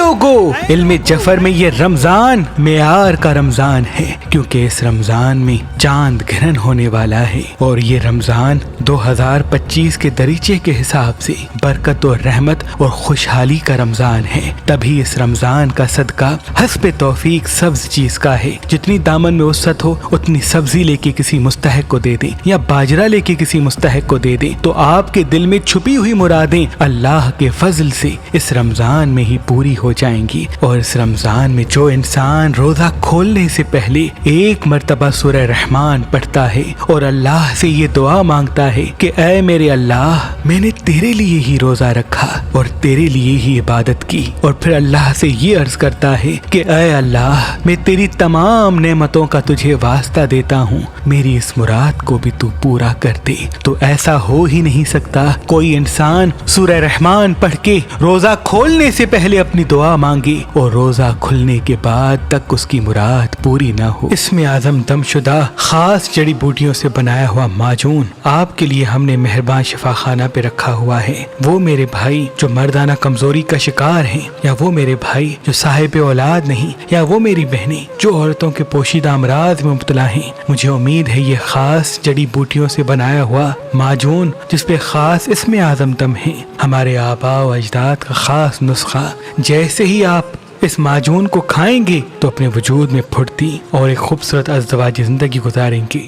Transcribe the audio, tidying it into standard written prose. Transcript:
لوگو، علم جفر میں یہ رمضان معیار کا رمضان ہے، کیونکہ اس رمضان میں چاند گرہن ہونے والا ہے، اور یہ رمضان 2025 کے دریچے کے حساب سے برکت اور رحمت اور خوشحالی کا رمضان ہے۔ تبھی اس رمضان کا صدقہ حسب توفیق سبز چیز کا ہے، جتنی دامن میں وسعت ہو اتنی سبزی لے کے کسی مستحق کو دے دیں، یا باجرہ لے کے کسی مستحق کو دے دیں، تو آپ کے دل میں چھپی ہوئی مرادیں اللہ کے فضل سے اس رمضان میں ہی پوری ہو جائیں گی۔ اور اس رمضان میں جو انسان روزہ کھولنے سے پہلے ایک مرتبہ سورہ رحمان پڑھتا ہے اور اللہ سے یہ دعا مانگتا ہے کہ اے میرے اللہ، میں نے تیرے لیے ہی روزہ رکھا اور تیرے لیے ہی عبادت کی، اور پھر اللہ سے یہ عرض کرتا ہے کہ اے اللہ، میں تیری تمام نعمتوں کا تجھے واسطہ دیتا ہوں، میری اس مراد کو بھی تو پورا کر دے، تو ایسا ہو ہی نہیں سکتا کوئی انسان سورہ رحمان پڑھ کے روزہ کھولنے سے پہلے اپنی دعا مانگے اور روزہ کھلنے کے بعد تک اس کی مراد پوری نہ ہو۔ اس میں اعظم دم شدہ خاص جڑی بوٹیوں سے بنایا ہوا معجون آپ کے لیے ہم نے مہربان شفا خانہ پہ رکھا ہوا ہے۔ وہ میرے بھائی جو مردانہ کمزوری کا شکار ہیں، یا وہ میرے بھائی جو صاحب اولاد نہیں، یا وہ میری بہنیں جو عورتوں کے پوشیدہ امراض میں مبتلا ہیں، مجھے امید ہے یہ خاص جڑی بوٹیوں سے بنایا ہوا معجون جس پہ خاص اسم اعظم دم ہے، ہمارے آباء و اجداد کا خاص نسخہ، جیسے ہی آپ اس معجون کو کھائیں گے تو اپنے وجود میں پھرتی اور ایک خوبصورت ازدواجی زندگی گزاریں گے۔